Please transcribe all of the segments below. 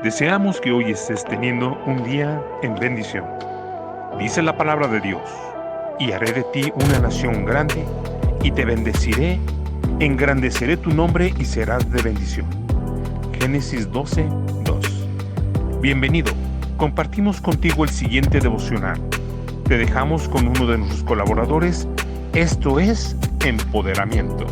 Deseamos que hoy estés teniendo un día en bendición. Dice la palabra de Dios: y haré de ti una nación grande, y te bendeciré, engrandeceré tu nombre y serás de bendición. Génesis 12:2. Bienvenido, compartimos contigo el siguiente devocional. Te dejamos con uno de nuestros colaboradores. Esto es Empoderamiento.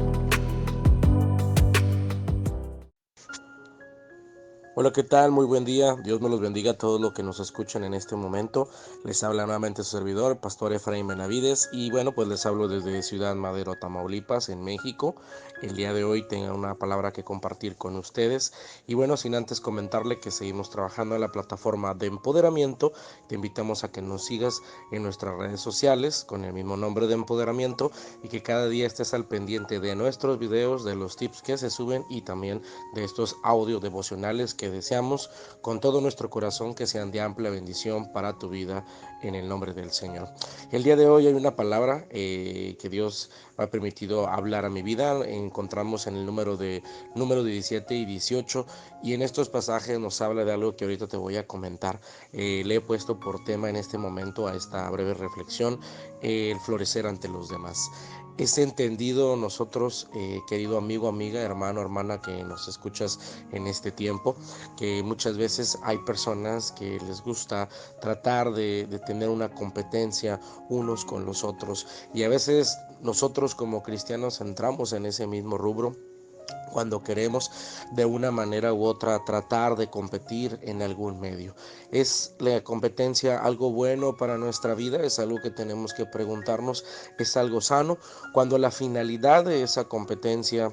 Hola, ¿qué tal? Muy buen día. Dios me los bendiga a todos los que nos escuchan en este momento. Les habla nuevamente su servidor, el pastor Efraín Benavides. Y bueno, pues les hablo desde Ciudad Madero, Tamaulipas, en México. El día de hoy tengo una palabra que compartir con ustedes. Y bueno, sin antes comentarle que seguimos trabajando en la plataforma de empoderamiento. Te invitamos a que nos sigas en nuestras redes sociales con el mismo nombre de Empoderamiento y que cada día estés al pendiente de nuestros videos, de los tips que se suben y también de estos audios devocionales que deseamos con todo nuestro corazón que sean de amplia bendición para tu vida en el nombre del Señor. El día de hoy hay una palabra que Dios me ha permitido hablar a mi vida. Encontramos en el número 17 y 18 y en estos pasajes nos habla de algo que ahorita te voy a comentar. Le he puesto por tema en este momento a esta breve reflexión, el florecer ante los demás. Es entendido nosotros, querido amigo, amiga, hermano, hermana que nos escuchas en este tiempo, que muchas veces hay personas que les gusta tratar de tener una competencia unos con los otros, y a veces nosotros como cristianos entramos en ese mismo rubro cuando queremos de una manera u otra tratar de competir en algún medio. ¿Es la competencia algo bueno para nuestra vida? Es algo que tenemos que preguntarnos. ¿Es algo sano? Cuando la finalidad de esa competencia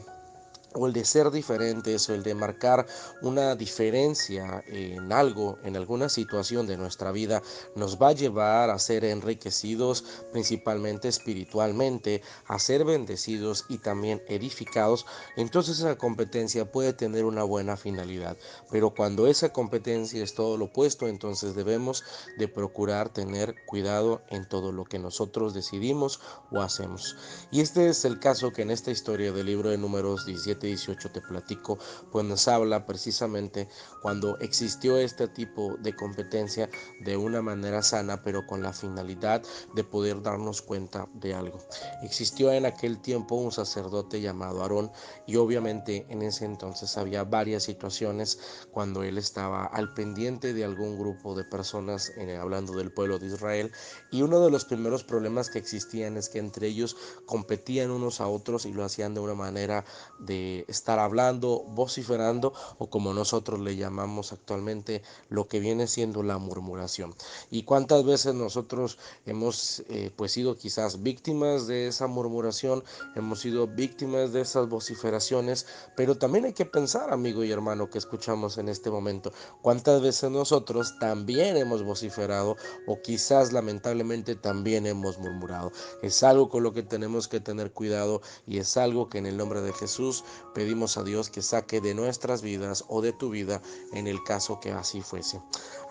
o el de ser diferentes o el de marcar una diferencia en algo, en alguna situación de nuestra vida, nos va a llevar a ser enriquecidos principalmente espiritualmente, a ser bendecidos y también edificados, entonces esa competencia puede tener una buena finalidad. Pero cuando esa competencia es todo lo opuesto, entonces debemos de procurar tener cuidado en todo lo que nosotros decidimos o hacemos. Y este es el caso que en esta historia del libro de Números 17-18 te platico, pues nos habla precisamente cuando existió este tipo de competencia de una manera sana, pero con la finalidad de poder darnos cuenta de algo. Existió en aquel tiempo un sacerdote llamado Aarón, y obviamente en ese entonces había varias situaciones cuando él estaba al pendiente de algún grupo de personas, hablando del pueblo de Israel, y uno de los primeros problemas que existían es que entre ellos competían unos a otros y lo hacían de una manera de estar hablando, vociferando, o como nosotros le llamamos actualmente, lo que viene siendo la murmuración. Y cuántas veces nosotros hemos pues sido quizás víctimas de esa murmuración, hemos sido víctimas de esas vociferaciones, pero también hay que pensar, amigo y hermano que escuchamos en este momento, cuántas veces nosotros también hemos vociferado o quizás lamentablemente también hemos murmurado. Es algo con lo que tenemos que tener cuidado y es algo que en el nombre de Jesús pedimos a Dios que saque de nuestras vidas o de tu vida en el caso que así fuese.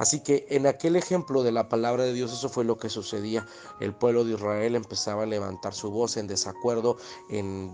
Así que en aquel ejemplo de la palabra de Dios, eso fue lo que sucedía. El pueblo de Israel empezaba a levantar su voz en desacuerdo, en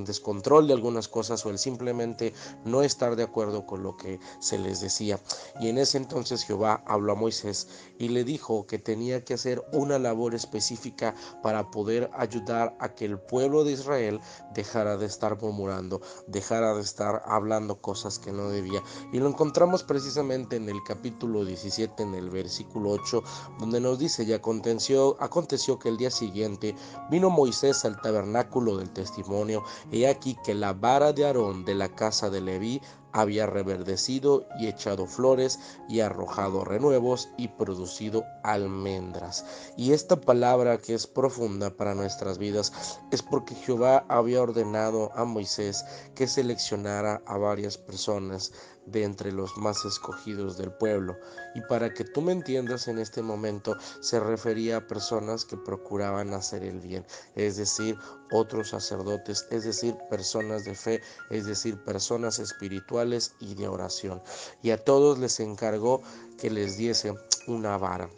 descontrol de algunas cosas, o el simplemente no estar de acuerdo con lo que se les decía. Y en ese entonces Jehová habló a Moisés y le dijo que tenía que hacer una labor específica para poder ayudar a que el pueblo de Israel dejara de estar murmurando, dejara de estar hablando cosas que no debía. Y lo encontramos precisamente en el capítulo 17, en el versículo 8, donde nos dice: y aconteció que el día siguiente vino Moisés al tabernáculo del testimonio, y aquí que la vara de Aarón de la casa de Leví había reverdecido y echado flores y arrojado renuevos y producido almendras. Y esta palabra, que es profunda para nuestras vidas, es porque Jehová había ordenado a Moisés que seleccionara a varias personas de entre los más escogidos del pueblo. Y para que tú me entiendas, en este momento se refería a personas que procuraban hacer el bien, es decir, otros sacerdotes, es decir, personas de fe, es decir, personas espirituales y de oración. Y a todos les encargó que les diese una vara.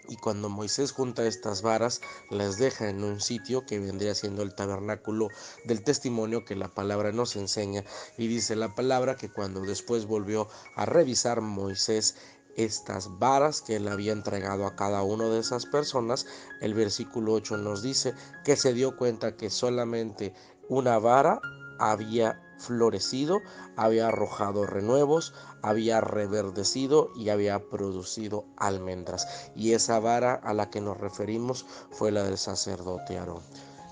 Y cuando Moisés junta estas varas, las deja en un sitio que vendría siendo el tabernáculo del testimonio que la palabra nos enseña. Y dice la palabra que cuando después volvió a revisar Moisés estas varas que él había entregado a cada una de esas personas, el versículo 8 nos dice que se dio cuenta que solamente una vara había florecido, había arrojado renuevos, había reverdecido y había producido almendras. Y esa vara a la que nos referimos fue la del sacerdote Aarón.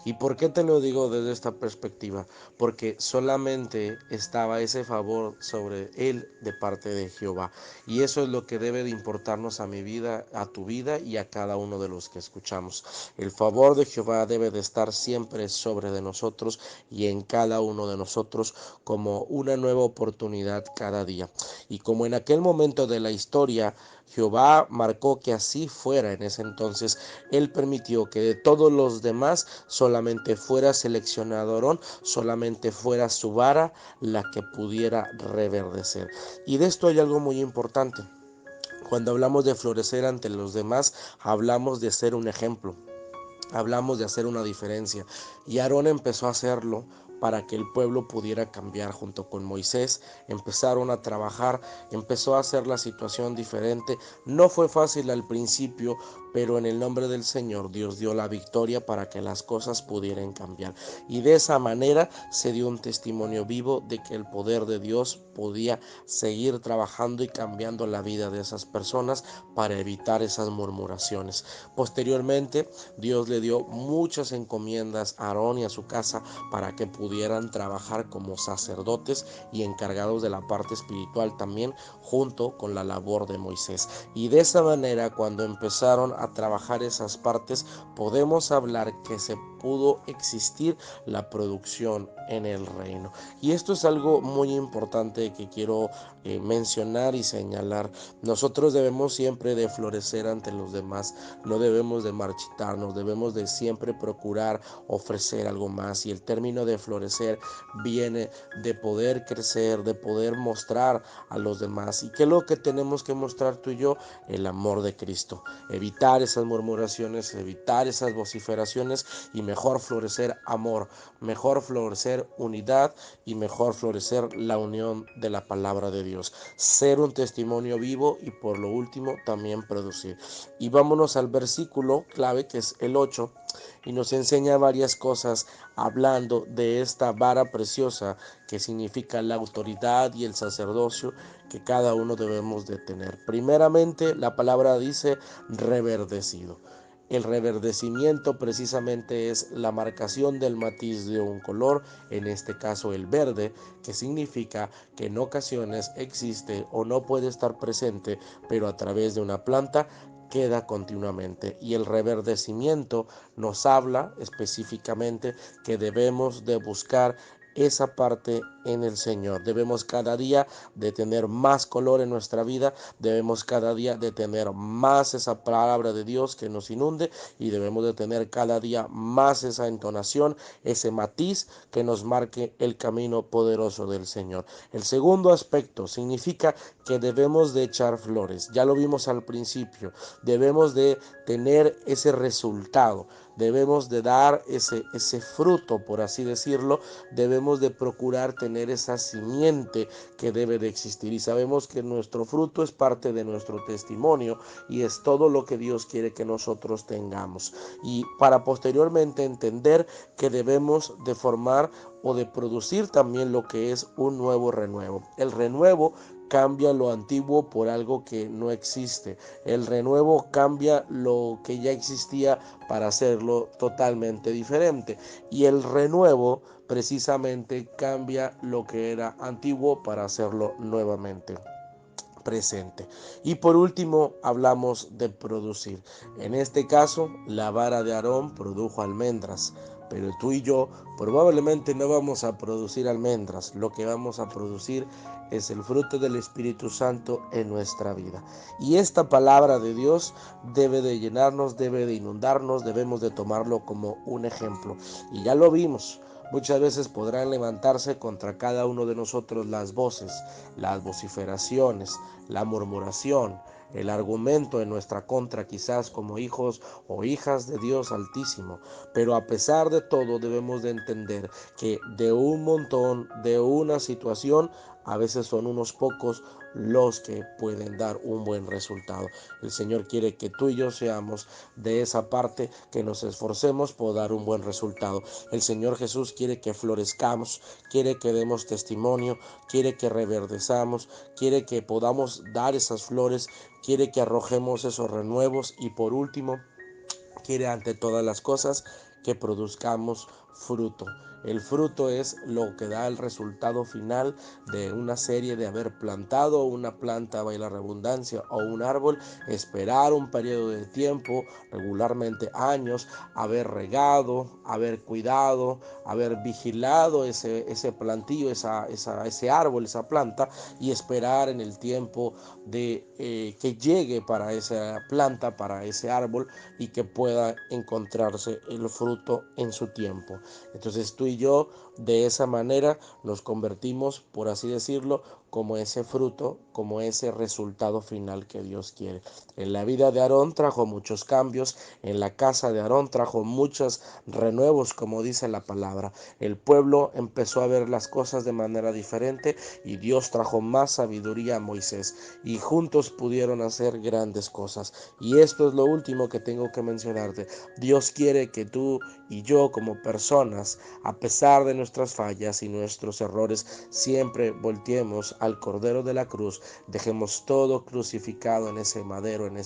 ¿Y por qué te lo digo desde esta perspectiva? Porque solamente estaba ese favor sobre él de parte de Jehová. Y eso es lo que debe de importarnos a mi vida, a tu vida y a cada uno de los que escuchamos. El favor de Jehová debe de estar siempre sobre de nosotros y en cada uno de nosotros como una nueva oportunidad cada día. Y como en aquel momento de la historia Jehová marcó que así fuera en ese entonces, él permitió que de todos los demás solamente fuera seleccionado Aarón, solamente fuera su vara la que pudiera reverdecer. Y de esto hay algo muy importante. Cuando hablamos de florecer ante los demás, hablamos de ser un ejemplo. Hablamos de hacer una diferencia. Y Aarón empezó a hacerlo para que el pueblo pudiera cambiar junto con Moisés. Empezaron a trabajar, empezó a hacer la situación diferente. No fue fácil al principio, pero en el nombre del Señor Dios dio la victoria para que las cosas pudieran cambiar. Y de esa manera se dio un testimonio vivo de que el poder de Dios podía seguir trabajando y cambiando la vida de esas personas para evitar esas murmuraciones. Posteriormente, Dios le dio muchas encomiendas a Aarón y a su casa para que pudieran trabajar como sacerdotes y encargados de la parte espiritual también, junto con la labor de Moisés. Y de esa manera, cuando empezaron a trabajar esas partes, podemos hablar que se pudo existir la producción en el reino. Y esto es algo muy importante que quiero mencionar y señalar. Nosotros debemos siempre de florecer ante los demás, no debemos de marchitarnos, debemos de siempre procurar ofrecer algo más. Y el término de florecer viene de poder crecer, de poder mostrar a los demás. ¿Y qué es lo que tenemos que mostrar tú y yo? El amor de Cristo. Evitar esas murmuraciones, evitar esas vociferaciones y mejor florecer amor, mejor florecer unidad y mejor florecer la unión de la palabra de Dios. Ser un testimonio vivo y por lo último también producir. Y vámonos al versículo clave que es el 8 y nos enseña varias cosas hablando de esta vara preciosa que significa la autoridad y el sacerdocio que cada uno debemos de tener. Primeramente, la palabra dice reverdecido. El reverdecimiento precisamente es la marcación del matiz de un color, en este caso el verde, que significa que en ocasiones existe o no puede estar presente, pero a través de una planta queda continuamente. Y el reverdecimiento nos habla específicamente que debemos de buscar esa parte en el Señor. Debemos cada día de tener más color en nuestra vida, debemos cada día de tener más esa palabra de Dios que nos inunde y debemos de tener cada día más esa entonación, ese matiz que nos marque el camino poderoso del Señor. El segundo aspecto significa que debemos de echar flores. Ya lo vimos al principio, debemos de tener ese resultado. Debemos de dar ese fruto, por así decirlo. Debemos de procurar tener esa simiente que debe de existir. Y sabemos que nuestro fruto es parte de nuestro testimonio y es todo lo que Dios quiere que nosotros tengamos. Y para posteriormente entender que debemos de formar o de producir también lo que es un nuevo renuevo. El renuevo cambia lo antiguo por algo que no existe. El renuevo cambia lo que ya existía para hacerlo totalmente diferente. Y el renuevo precisamente cambia lo que era antiguo para hacerlo nuevamente presente. Y por último hablamos de producir. En este caso, la vara de Aarón produjo almendras, pero tú y yo probablemente no vamos a producir almendras. Lo que vamos a producir es el fruto del Espíritu Santo en nuestra vida. Y esta palabra de Dios debe de llenarnos, debe de inundarnos, debemos de tomarlo como un ejemplo. Y ya lo vimos. Muchas veces podrán levantarse contra cada uno de nosotros las voces, las vociferaciones, la murmuración, el argumento en nuestra contra, quizás como hijos o hijas de Dios Altísimo. Pero a pesar de todo debemos de entender que de un montón, de una situación, a veces son unos pocos los que pueden dar un buen resultado. El Señor quiere que tú y yo seamos de esa parte, que nos esforcemos por dar un buen resultado. El Señor Jesús quiere que florezcamos, quiere que demos testimonio, quiere que reverdezamos, quiere que podamos dar esas flores, quiere que arrojemos esos renuevos y por último, quiere ante todas las cosas que produzcamos fruto. El fruto es lo que da el resultado final de una serie de haber plantado una planta, vaya la redundancia, o un árbol, esperar un periodo de tiempo, regularmente años, haber regado, haber cuidado, haber vigilado ese plantillo, ese árbol, esa planta, y esperar en el tiempo de que llegue para esa planta, para ese árbol, y que pueda encontrarse el fruto en su tiempo. Entonces tú y yo de esa manera nos convertimos, por así decirlo, como ese fruto, como ese resultado final que Dios quiere. En la vida de Aarón trajo muchos cambios, en la casa de Aarón trajo muchos renuevos, como dice la palabra. El pueblo empezó a ver las cosas de manera diferente y Dios trajo más sabiduría a Moisés y juntos pudieron hacer grandes cosas. Y esto es lo último que tengo que mencionarte. Dios quiere que tú y yo como personas, a pesar de nuestras fallas y nuestros errores, siempre volteemos al Cordero de la cruz, dejemos todo crucificado en ese madero, en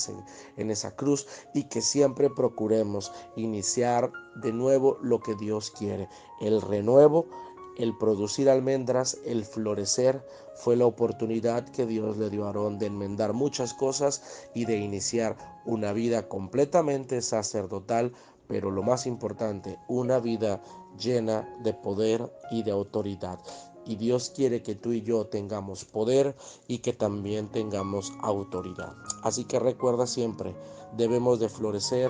esa cruz, y que siempre procuremos iniciar de nuevo lo que Dios quiere. El renuevo, el producir almendras, el florecer, fue la oportunidad que Dios le dio a Aarón de enmendar muchas cosas y de iniciar una vida completamente sacerdotal, pero lo más importante, una vida llena de poder y de autoridad. Y Dios quiere que tú y yo tengamos poder y que también tengamos autoridad. Así que recuerda siempre, debemos de florecer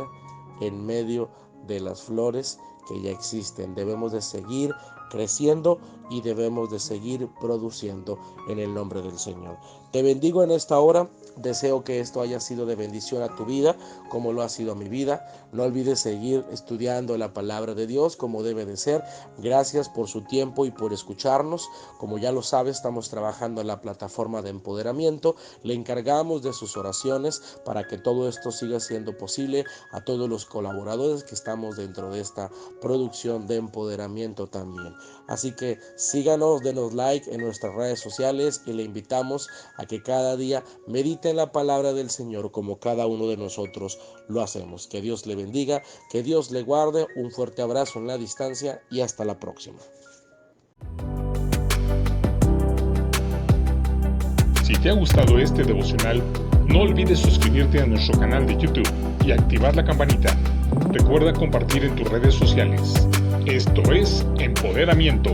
en medio de las flores que ya existen. Debemos de seguir creciendo y debemos de seguir produciendo en el nombre del Señor. Te bendigo en esta hora. Deseo que esto haya sido de bendición a tu vida, como lo ha sido a mi vida. No olvides seguir estudiando la palabra de Dios como debe de ser. Gracias por su tiempo y por escucharnos. Como ya lo sabes, estamos trabajando en la plataforma de empoderamiento. Le encargamos de sus oraciones para que todo esto siga siendo posible, a todos los colaboradores que estamos dentro de esta producción de empoderamiento también. Así que síganos, denos like en nuestras redes sociales y le invitamos a que cada día medite en la palabra del Señor como cada uno de nosotros lo hacemos. Que Dios le bendiga, que Dios le guarde. Un fuerte abrazo en la distancia y hasta la próxima. Si te ha gustado este devocional, no olvides suscribirte a nuestro canal de YouTube y activar la campanita. Recuerda compartir en tus redes sociales. Esto es Empoderamiento.